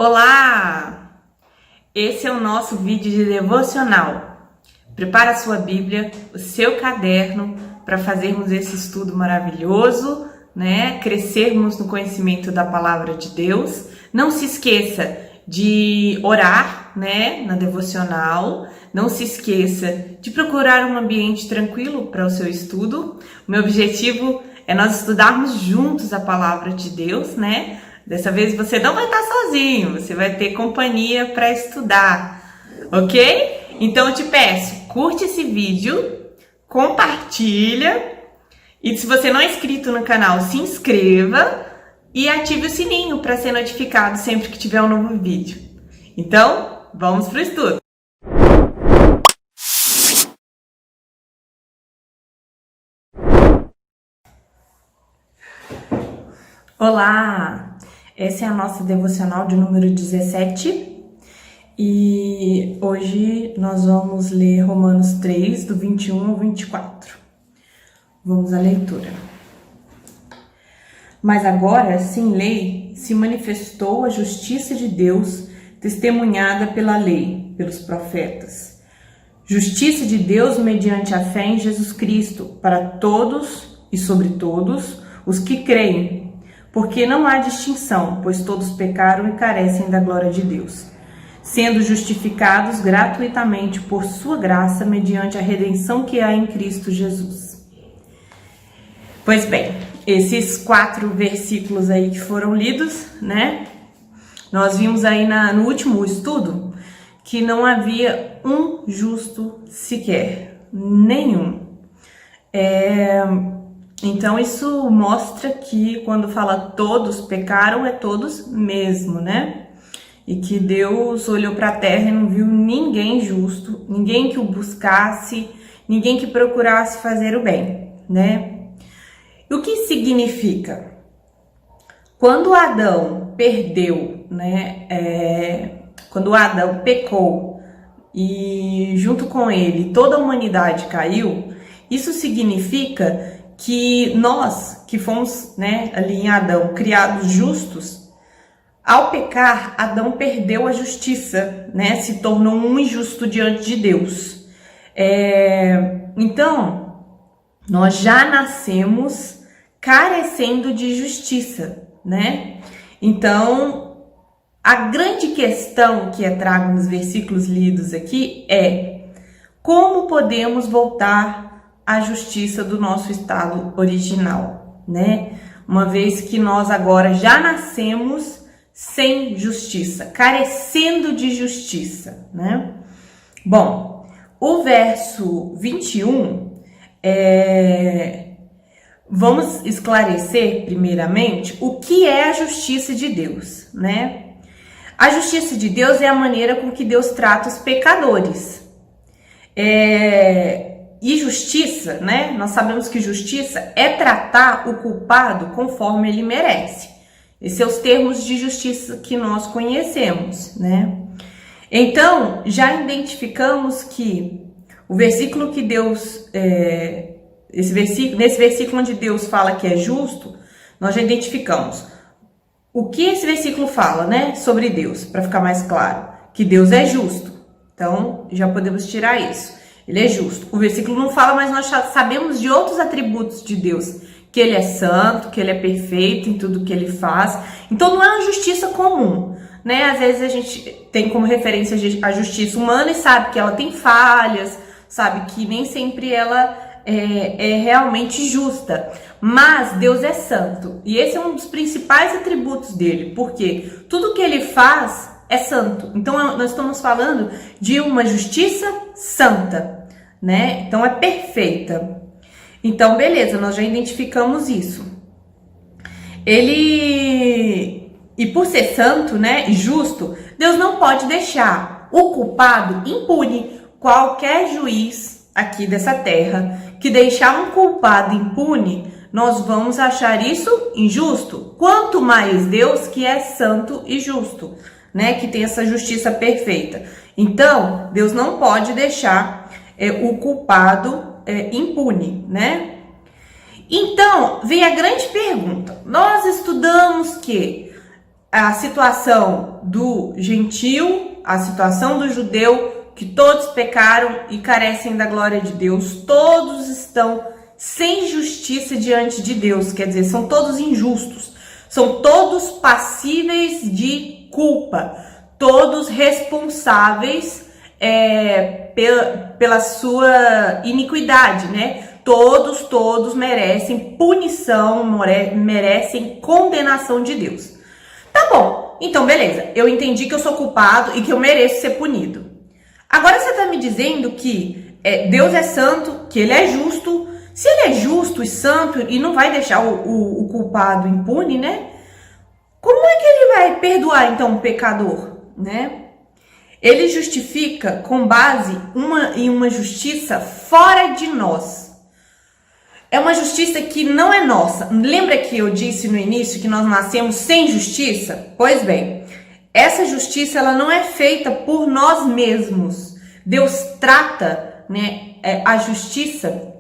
Olá! Esse é o nosso vídeo de devocional. Prepara a sua Bíblia, o seu caderno para fazermos esse estudo maravilhoso, né? Crescermos no conhecimento da palavra de Deus. Não se esqueça de orar, né, na devocional. Não se esqueça de procurar um ambiente tranquilo para o seu estudo. O meu objetivo é nós estudarmos juntos a palavra de Deus, né? Dessa vez você não vai estar sozinho, você vai ter companhia para estudar, ok? Então eu te peço, curte esse vídeo, compartilha e se você não é inscrito no canal, se inscreva e ative o sininho para ser notificado sempre que tiver um novo vídeo. Então, vamos para o estudo! Olá! Essa é a nossa devocional de número 17 e hoje nós vamos ler Romanos 3, do 21 ao 24. Vamos à leitura. Mas agora, sem lei, se manifestou a justiça de Deus, testemunhada pela lei, pelos profetas. Justiça de Deus mediante a fé em Jesus Cristo, para todos e sobre todos os que creem, porque não há distinção, pois todos pecaram e carecem da glória de Deus, sendo justificados gratuitamente por sua graça, mediante a redenção que há em Cristo Jesus. Pois bem, esses 4 versículos aí que foram lidos, né? Nós vimos aí no último estudo que não havia um justo sequer, nenhum. Então isso mostra que quando fala todos pecaram, é todos mesmo, né? E que Deus olhou para a terra e não viu ninguém justo, ninguém que o buscasse, ninguém que procurasse fazer o bem, né? E o que significa? Quando Adão perdeu, né? Quando Adão pecou e junto com ele toda a humanidade caiu, isso significa que nós, que fomos, né, ali em Adão, criados justos, ao pecar, Adão perdeu a justiça, né, se tornou um injusto diante de Deus. Então, nós já nascemos carecendo de justiça, né? Então, a grande questão que é trago nos versículos lidos aqui é como podemos voltar a justiça do nosso estado original, né? Uma vez que nós agora já nascemos sem justiça, carecendo de justiça, né? Bom, o verso 21, vamos esclarecer primeiramente o que é a justiça de Deus, né? A justiça de Deus é a maneira com que Deus trata os pecadores. E justiça, né? Nós sabemos que justiça é tratar o culpado conforme ele merece. Esses são os termos de justiça que nós conhecemos, né? Então, já identificamos que o versículo que Deus, nesse versículo onde Deus fala que é justo, nós já identificamos o que esse versículo fala, né? Sobre Deus, para ficar mais claro, que Deus é justo. Então, já podemos tirar isso. Ele é justo. O versículo não fala, mas nós sabemos de outros atributos de Deus. Que ele é santo, que ele é perfeito em tudo que ele faz. Então não é uma justiça comum, né? Às vezes a gente tem como referência a justiça humana e sabe que ela tem falhas, sabe que nem sempre ela é realmente justa. Mas Deus é santo. E esse é um dos principais atributos dele. Porque tudo que ele faz é santo. Então nós estamos falando de uma justiça santa, né? Então é perfeita. Então beleza, nós já identificamos isso. E por ser santo, né, e justo, Deus não pode deixar o culpado impune. Qualquer juiz aqui dessa terra que deixar um culpado impune, nós vamos achar isso injusto. Quanto mais Deus, que é santo e justo, né, que tem essa justiça perfeita. Então, Deus não pode deixar o culpado impune, né? Então, vem a grande pergunta. Nós estudamos que a situação do gentio, a situação do judeu, que todos pecaram e carecem da glória de Deus, todos estão sem justiça diante de Deus, quer dizer, são todos injustos, são todos passíveis de culpa, todos responsáveis pela sua iniquidade, né? Todos merecem punição, merecem condenação de Deus. Tá bom, então beleza, eu entendi que eu sou culpado e que eu mereço ser punido. Agora você tá me dizendo que Deus é santo, que ele é justo. Se ele é justo e santo e não vai deixar o culpado impune, né? Como é que ele vai perdoar então o pecador, né? Ele justifica com base em uma justiça fora de nós. É uma justiça que não é nossa. Lembra que eu disse no início que nós nascemos sem justiça? Pois bem, essa justiça ela não é feita por nós mesmos. Deus trata, né, a justiça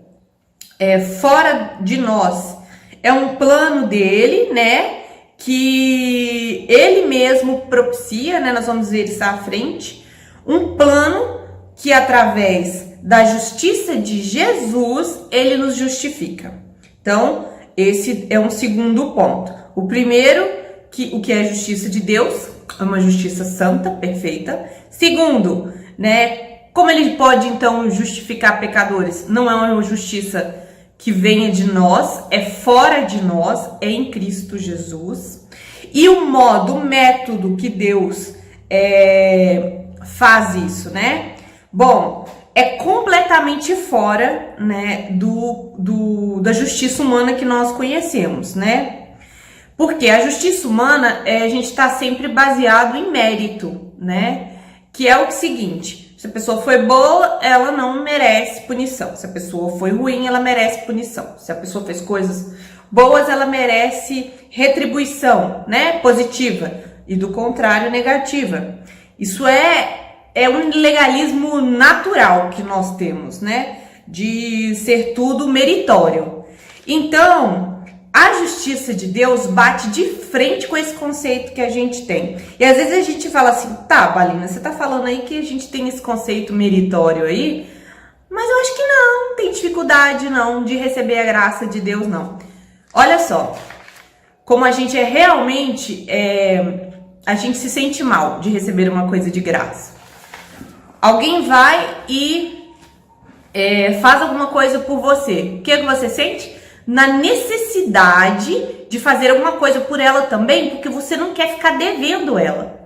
fora de nós. É um plano dele, né, que ele mesmo propicia, né, nós vamos ver isso à frente. Um plano que através da justiça de Jesus, ele nos justifica. Então, esse é um segundo ponto. O primeiro, o que é a justiça de Deus, é uma justiça santa, perfeita. Segundo, né, como ele pode então justificar pecadores? Não é uma justiça que venha de nós, é fora de nós, é em Cristo Jesus. E o método que Deus faz isso, né? Bom, é completamente fora, né, da justiça humana que nós conhecemos, né? Porque a justiça humana, a gente está sempre baseado em mérito, né? Que é o seguinte: se a pessoa foi boa, ela não merece punição. Se a pessoa foi ruim, ela merece punição. Se a pessoa fez coisas boas, ela merece retribuição, né? Positiva. E do contrário, negativa. Isso é um legalismo natural que nós temos, né? De ser tudo meritório. Então, a justiça de Deus bate de frente com esse conceito que a gente tem. E às vezes a gente fala assim, tá, Balina, você tá falando aí que a gente tem esse conceito meritório aí, mas eu acho que não tem dificuldade não de receber a graça de Deus, não. Olha só, como a gente realmente, a gente se sente mal de receber uma coisa de graça. Alguém vai e faz alguma coisa por você. O que você sente? Na necessidade de fazer alguma coisa por ela também, porque você não quer ficar devendo ela.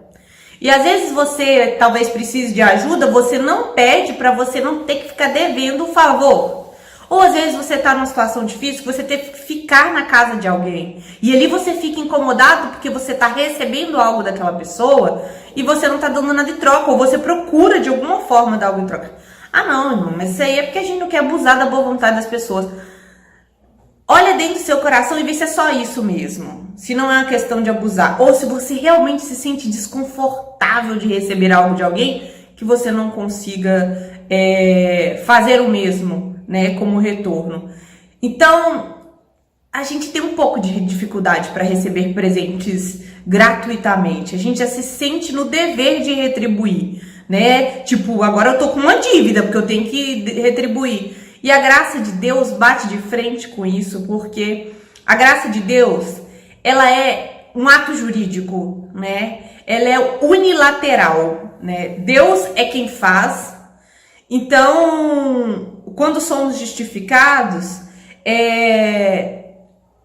E às vezes você talvez precise de ajuda, você não pede para você não ter que ficar devendo o favor. Ou às vezes você tá numa situação difícil que você teve que ficar na casa de alguém. E ali você fica incomodado porque você tá recebendo algo daquela pessoa e você não tá dando nada em troca. Ou você procura de alguma forma dar algo em troca. Ah não, irmão, mas isso aí é porque a gente não quer abusar da boa vontade das pessoas. Olha dentro do seu coração e vê se é só isso mesmo. Se não é uma questão de abusar. Ou se você realmente se sente desconfortável de receber algo de alguém que você não consiga fazer o mesmo, né, como retorno. Então, a gente tem um pouco de dificuldade para receber presentes gratuitamente. A gente já se sente no dever de retribuir, né? Tipo, agora eu tô com uma dívida porque eu tenho que retribuir. E a graça de Deus bate de frente com isso, porque a graça de Deus, ela é um ato jurídico, né? Ela é unilateral, né? Deus é quem faz. Então, quando somos justificados,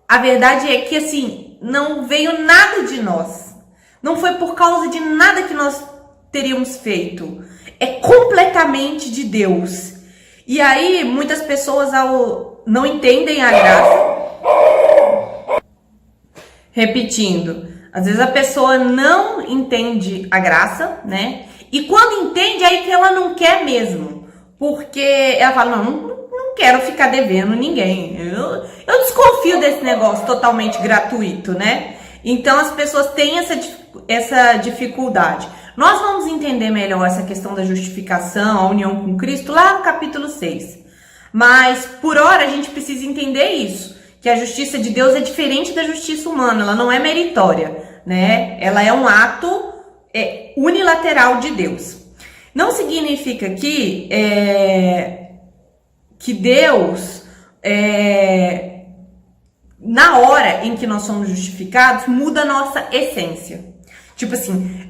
a verdade é que, assim, não veio nada de nós. Não foi por causa de nada que nós teríamos feito. É completamente de Deus. E aí, muitas pessoas não entendem a graça. Repetindo, às vezes a pessoa não entende a graça, né? E quando entende, aí que ela não quer mesmo. Porque ela fala, não quero ficar devendo ninguém. Eu desconfio desse negócio totalmente gratuito, né? Então as pessoas têm essa dificuldade. Nós vamos entender melhor essa questão da justificação, a união com Cristo, lá no capítulo 6. Mas, por hora, a gente precisa entender isso. que a justiça de Deus é diferente da justiça humana, ela não é meritória, né? Ela é um ato unilateral de Deus. Não significa que Deus, na hora em que nós somos justificados, muda a nossa essência. Tipo assim,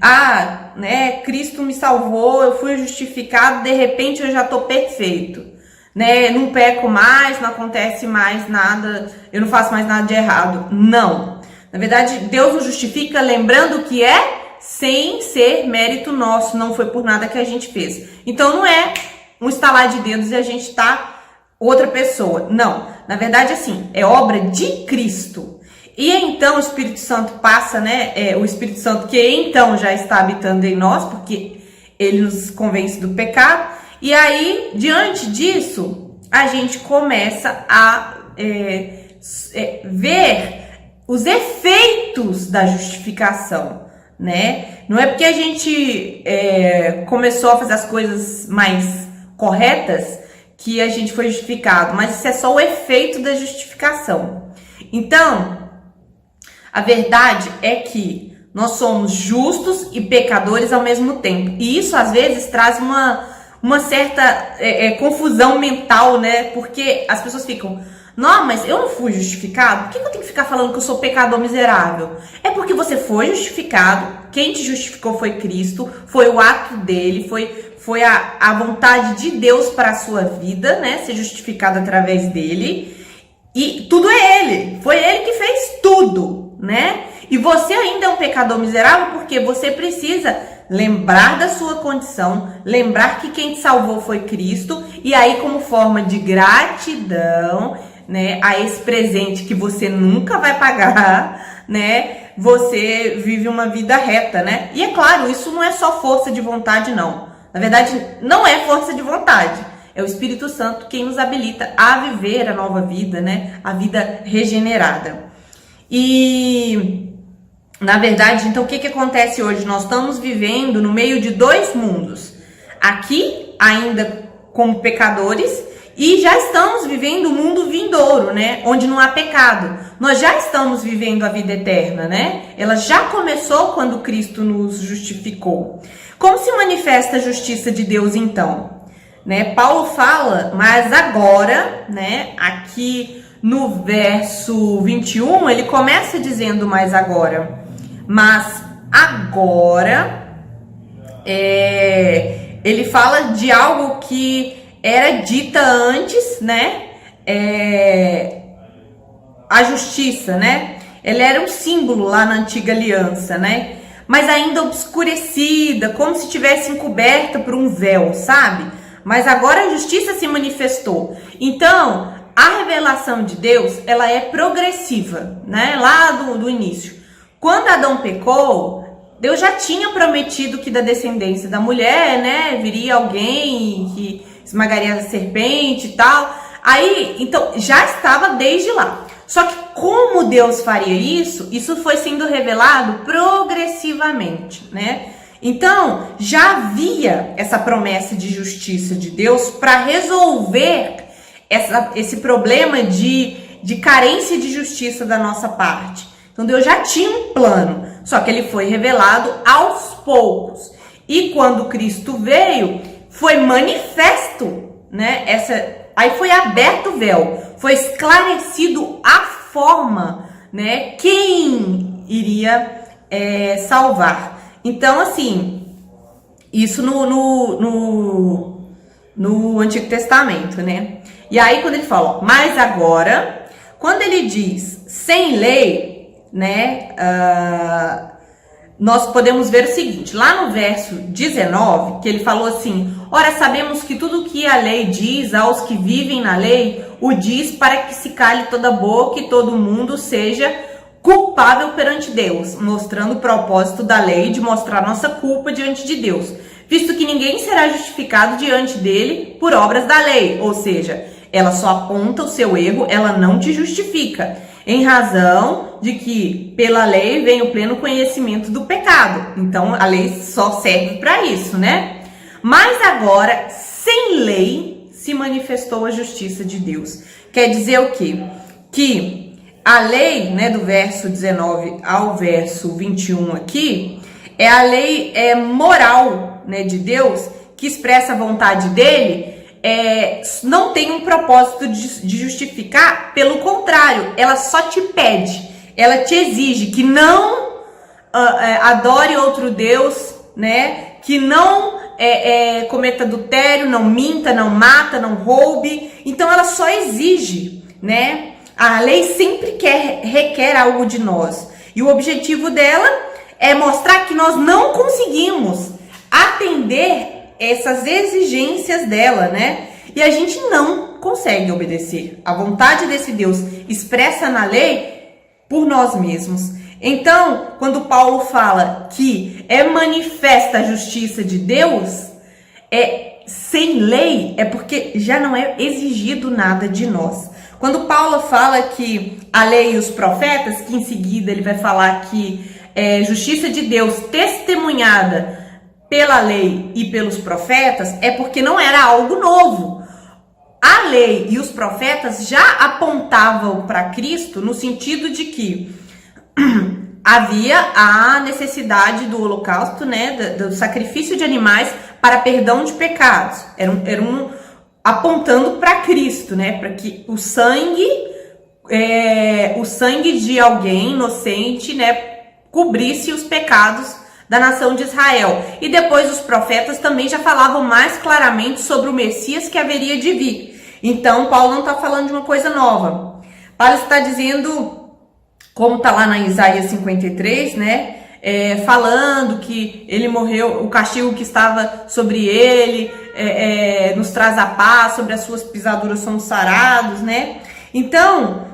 né, Cristo me salvou, eu fui justificado, de repente eu já tô perfeito, né? Não peco mais, não acontece mais nada, eu não faço mais nada de errado. Não. Na verdade, Deus nos justifica lembrando que sem ser mérito nosso, não foi por nada que a gente fez. Então não é um estalar de dedos e a gente tá outra pessoa. Não. Na verdade, assim, é obra de Cristo. E então o Espírito Santo passa, né? O Espírito Santo que então já está habitando em nós, porque ele nos convence do pecado. E aí, diante disso, a gente começa a ver os efeitos da justificação, né? Não é porque a gente começou a fazer as coisas mais corretas que a gente foi justificado, mas isso é só o efeito da justificação. Então, a verdade é que nós somos justos e pecadores ao mesmo tempo. E isso, às vezes, traz uma certa confusão mental, né? Porque as pessoas ficam, não, mas eu não fui justificado? Por que eu tenho que ficar falando que eu sou pecador miserável? É porque você foi justificado, quem te justificou foi Cristo, foi o ato dele, foi a vontade de Deus para a sua vida, né? Ser justificado através dele. E tudo é ele, foi ele que fez tudo, né? E você ainda é um pecador miserável porque você precisa lembrar da sua condição, lembrar que quem te salvou foi Cristo, e aí como forma de gratidão, né, a esse presente que você nunca vai pagar, né, você vive uma vida reta, né? E é claro, isso não é só força de vontade, não. Na verdade, não é força de vontade. É o Espírito Santo quem nos habilita a viver a nova vida, né? A vida regenerada. E, na verdade, então, o que acontece hoje? Nós estamos vivendo no meio de dois mundos. Aqui, ainda como pecadores, e já estamos vivendo o mundo vindouro, né? Onde não há pecado. Nós já estamos vivendo a vida eterna, né? Ela já começou quando Cristo nos justificou. Como se manifesta a justiça de Deus, então? Né? Paulo fala, mas agora, né, aqui no verso 21, ele começa dizendo mas agora. Mas agora, ele fala de algo que era dita antes, né? A justiça, né? Ela era um símbolo lá na antiga aliança, né? Mas ainda obscurecida, como se tivesse encoberta por um véu, sabe? Mas agora a justiça se manifestou. Então, a revelação de Deus, ela é progressiva, né? Lá do início. Quando Adão pecou, Deus já tinha prometido que da descendência da mulher, né, viria alguém que esmagaria a serpente e tal. Aí, então, já estava desde lá. Só que como Deus faria isso? Isso foi sendo revelado progressivamente, né? Então, já havia essa promessa de justiça de Deus para resolver esse problema de carência de justiça da nossa parte. Então, Deus já tinha um plano, só que ele foi revelado aos poucos. E quando Cristo veio, foi manifesto, né? Aí foi aberto o véu, foi esclarecido a forma, né? Quem iria salvar. Então, assim, isso no Antigo Testamento, né? E aí, quando ele fala, ó, mas agora, quando ele diz sem lei, né? Nós podemos ver o seguinte, lá no verso 19, que ele falou assim, ora, sabemos que tudo que a lei diz aos que vivem na lei, o diz para que se cale toda boca e todo mundo seja culpável perante Deus, mostrando o propósito da lei de mostrar nossa culpa diante de Deus, visto que ninguém será justificado diante dele por obras da lei, ou seja, ela só aponta o seu erro, ela não te justifica, em razão de que pela lei vem o pleno conhecimento do pecado, então a lei só serve para isso, né? Mas agora, sem lei, se manifestou a justiça de Deus. Quer dizer o quê? Que a lei, né, do verso 19 ao verso 21 aqui, é a lei moral, né, de Deus, que expressa a vontade dele, não tem um propósito de justificar, pelo contrário, ela só te pede, ela te exige que não adore outro Deus, né, que não cometa adultério, não minta, não mata, não roube. Então ela só exige, né? A lei sempre requer algo de nós. E o objetivo dela é mostrar que nós não conseguimos atender essas exigências dela, né? E a gente não consegue obedecer a vontade desse Deus expressa na lei por nós mesmos. Então, quando Paulo fala que é manifesta a justiça de Deus, sem lei, é porque já não é exigido nada de nós. Quando Paulo fala que a lei e os profetas, que em seguida ele vai falar que é justiça de Deus testemunhada pela lei e pelos profetas, é porque não era algo novo. A lei e os profetas já apontavam para Cristo no sentido de que havia a necessidade do holocausto, né, do sacrifício de animais para perdão de pecados. Era apontando para Cristo, né, para que o sangue de alguém inocente, né, cobrisse os pecados da nação de Israel. E depois os profetas também já falavam mais claramente sobre o Messias que haveria de vir. Então Paulo não está falando de uma coisa nova. Paulo está dizendo, como está lá na Isaías 53, né, falando que ele morreu, o castigo que estava sobre ele nos traz a paz, sobre as suas pisaduras somos sarados, né? Então,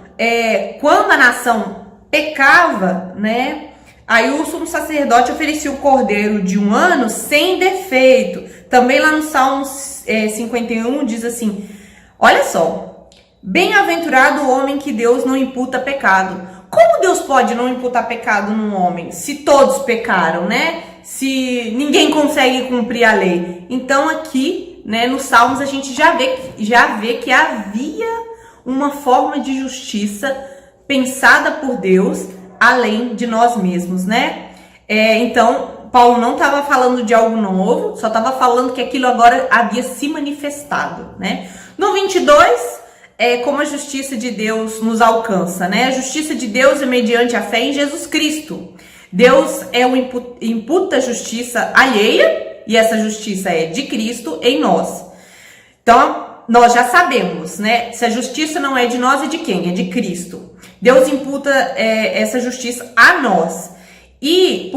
quando a nação pecava, né, aí o sumo sacerdote oferecia o cordeiro de 1 ano sem defeito. Também lá no Salmo 51 diz assim, olha só, bem-aventurado o homem que Deus não imputa pecado. Como Deus pode não imputar pecado num homem, se todos pecaram, né? Se ninguém consegue cumprir a lei. Então aqui, né, nos Salmos a gente já vê que havia uma forma de justiça pensada por Deus, além de nós mesmos, né? Então, Paulo não estava falando de algo novo, só estava falando que aquilo agora havia se manifestado, né? No 22... como a justiça de Deus nos alcança, né? A justiça de Deus é mediante a fé em Jesus Cristo. Deus imputa justiça alheia, e essa justiça é de Cristo em nós. Então, nós já sabemos, né? Se a justiça não é de nós, é de quem? É de Cristo. Deus imputa essa justiça a nós. E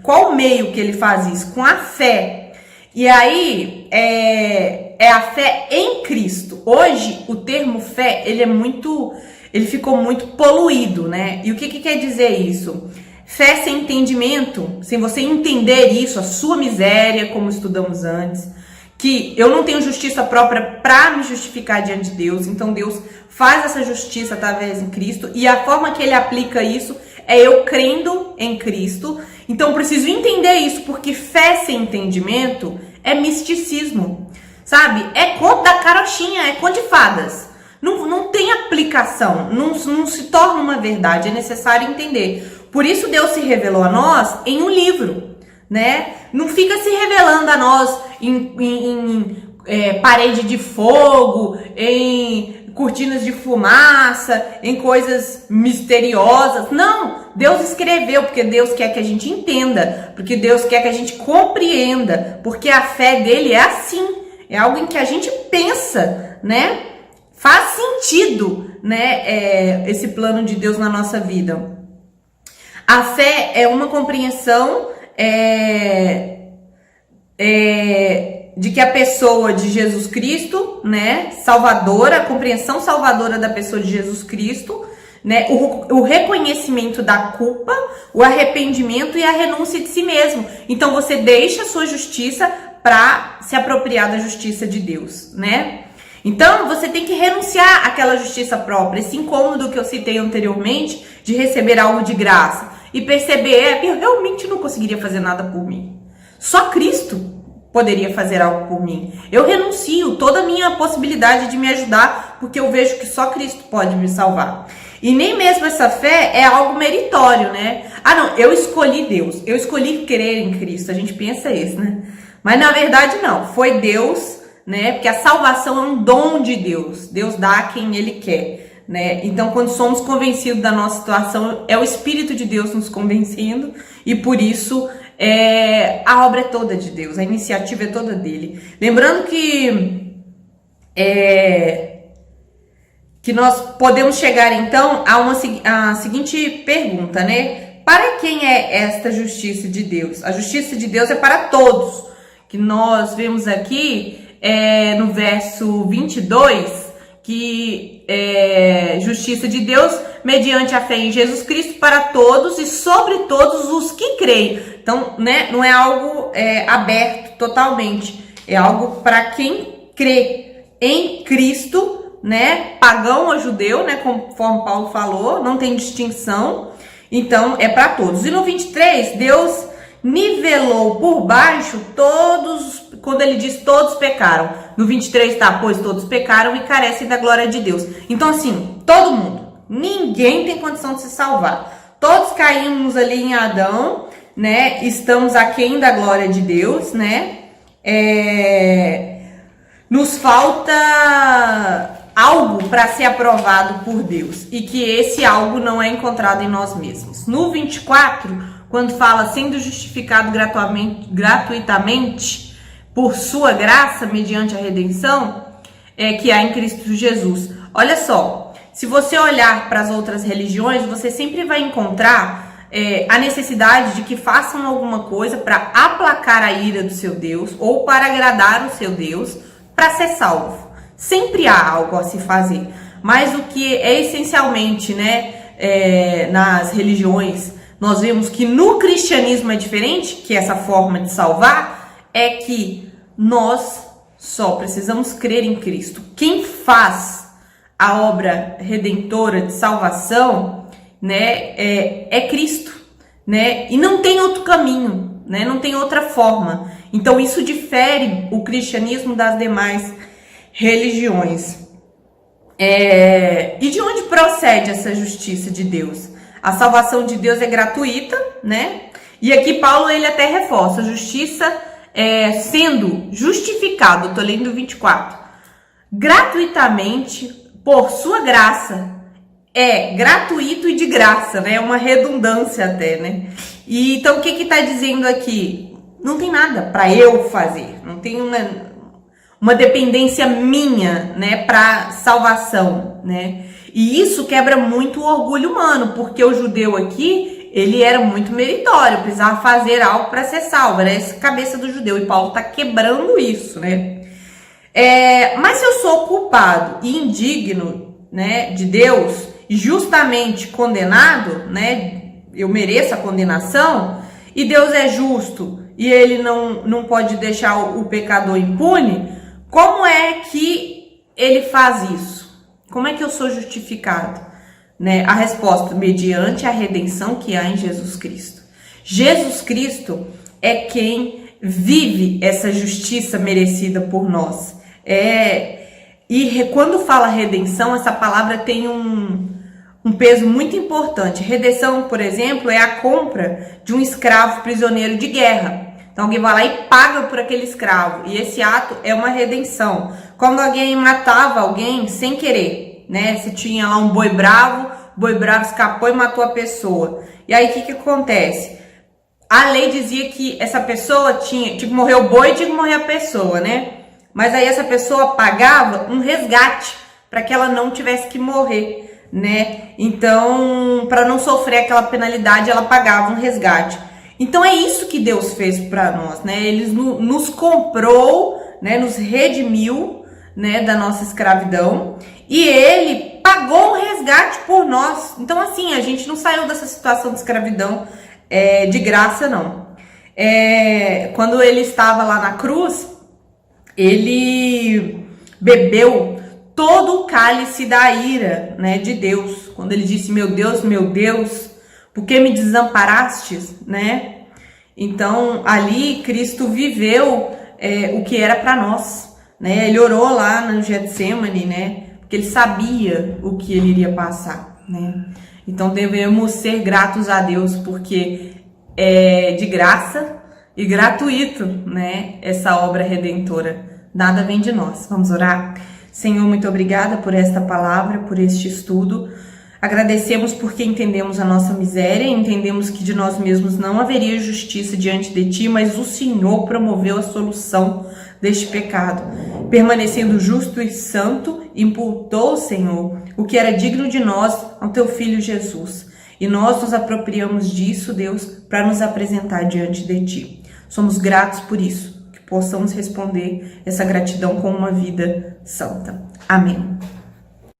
qual meio que ele faz isso? Com a fé. E aí, a fé em Cristo. Hoje, o termo fé, ele ficou muito poluído, né? E o que quer dizer isso? Fé sem entendimento, sem você entender isso, a sua miséria, como estudamos antes, que eu não tenho justiça própria para me justificar diante de Deus, então Deus faz essa justiça através de Cristo, e a forma que ele aplica isso é eu crendo em Cristo. Então eu preciso entender isso, porque fé sem entendimento é misticismo. Sabe? É conto da carochinha, é conto de fadas. Não tem aplicação, não se torna uma verdade, é necessário entender. Por isso Deus se revelou a nós em um livro, né? Não fica se revelando a nós em parede de fogo, em cortinas de fumaça, em coisas misteriosas. Não, Deus escreveu porque Deus quer que a gente entenda, porque Deus quer que a gente compreenda, porque a fé dele é assim. É algo em que a gente pensa, né? Faz sentido, né? Esse plano de Deus na nossa vida. A fé é uma compreensão de que a pessoa de Jesus Cristo, né? Salvadora, a compreensão salvadora da pessoa de Jesus Cristo, né? O reconhecimento da culpa, o arrependimento e a renúncia de si mesmo. Então você deixa a sua justiça para se apropriar da justiça de Deus, né? Então, você tem que renunciar àquela justiça própria, esse incômodo que eu citei anteriormente, de receber algo de graça, e perceber, eu realmente não conseguiria fazer nada por mim. Só Cristo poderia fazer algo por mim. Eu renuncio toda a minha possibilidade de me ajudar, porque eu vejo que só Cristo pode me salvar. E nem mesmo essa fé é algo meritório, né? Ah, não, eu escolhi Deus, eu escolhi crer em Cristo. A gente pensa isso, né? Mas na verdade não, foi Deus, né? Porque a salvação é um dom de Deus. Deus dá a quem Ele quer, né? Então, quando somos convencidos da nossa situação, é o Espírito de Deus nos convencendo, e por isso a obra é toda de Deus, a iniciativa é toda dele. Lembrando que nós podemos chegar então a seguinte pergunta, né? Para quem é esta justiça de Deus? A justiça de Deus é para todos, que nós vemos aqui no verso 22, que justiça de Deus mediante a fé em Jesus Cristo para todos e sobre todos os que creem. Então, né, não é algo aberto totalmente, é algo para quem crê em Cristo, né, pagão ou judeu, né, conforme Paulo falou, não tem distinção, então é para todos. E no 23, Deus nivelou por baixo todos, quando ele diz todos pecaram. No 23 tá, pois todos pecaram e carecem da glória de Deus. Então assim, todo mundo, ninguém tem condição de se salvar. Todos caímos ali em Adão, né? Estamos aquém da glória de Deus, né? Nos falta algo para ser aprovado por Deus, e que esse algo não é encontrado em nós mesmos. No 24, quando fala sendo justificado gratuitamente por sua graça, mediante a redenção que há em Cristo Jesus. Olha só, se você olhar para as outras religiões, você sempre vai encontrar a necessidade de que façam alguma coisa para aplacar a ira do seu Deus ou para agradar o seu Deus para ser salvo. Sempre há algo a se fazer, mas o que é essencialmente, né, nas religiões, nós vemos que no cristianismo é diferente, que essa forma de salvar é que nós só precisamos crer em Cristo. Quem faz a obra redentora de salvação, né, é Cristo, né? E não tem outro caminho, né? Não tem outra forma. Então isso difere o cristianismo das demais religiões. E de onde procede essa justiça de Deus? A salvação de Deus é gratuita, né? E aqui Paulo ele até reforça, a justiça sendo justificado, eu tô lendo 24, gratuitamente por sua graça. É gratuito e de graça, né? É uma redundância até, né? E então o que que tá dizendo aqui? Não tem nada para eu fazer, não tem uma dependência minha, né, para salvação, né? E isso quebra muito o orgulho humano, porque o judeu aqui, ele era muito meritório, precisava fazer algo para ser salvo, era essa cabeça do judeu, e Paulo tá quebrando isso, né? Mas se eu sou culpado e indigno, né, de Deus, justamente condenado, né, eu mereço a condenação, e Deus é justo, e ele não pode deixar o pecador impune, como é que ele faz isso? Como é que eu sou justificado? Né? A resposta, mediante a redenção que há em Jesus Cristo. Jesus Cristo é quem vive essa justiça merecida por nós. E quando fala redenção, essa palavra tem um peso muito importante. Redenção, por exemplo, é a compra de um escravo prisioneiro de guerra. Então alguém vai lá e paga por aquele escravo, e esse ato é uma redenção. Quando alguém matava alguém sem querer, né? Você tinha lá um boi bravo escapou e matou a pessoa. E aí o que acontece? A lei dizia que essa pessoa tinha que morrer o boi e tinha que morrer a pessoa, né? Mas aí essa pessoa pagava um resgate para que ela não tivesse que morrer, né? Então, para não sofrer aquela penalidade, ela pagava um resgate. Então é isso que Deus fez para nós, né? Ele nos comprou, né? Nos redimiu, né? Da nossa escravidão, e Ele pagou o resgate por nós. Então assim, a gente não saiu dessa situação de escravidão de graça, não. Quando Ele estava lá na cruz, Ele bebeu todo o cálice da ira, né? De Deus. Quando Ele disse: meu Deus, por que me desamparastes, né? Então, ali, Cristo viveu o que era para nós, né? Ele orou lá no Getsemane, né? Porque ele sabia o que ele iria passar. né? Então devemos ser gratos a Deus, porque é de graça e gratuito, né? Essa obra redentora. Nada vem de nós. Vamos orar? Senhor, muito obrigada por esta palavra, por este estudo. Agradecemos porque entendemos a nossa miséria, entendemos que de nós mesmos não haveria justiça diante de Ti, mas o Senhor promoveu a solução deste pecado. Permanecendo justo e santo, imputou, Senhor, o que era digno de nós ao Teu Filho Jesus. E nós nos apropriamos disso, Deus, para nos apresentar diante de Ti. Somos gratos por isso, que possamos responder essa gratidão com uma vida santa. Amém.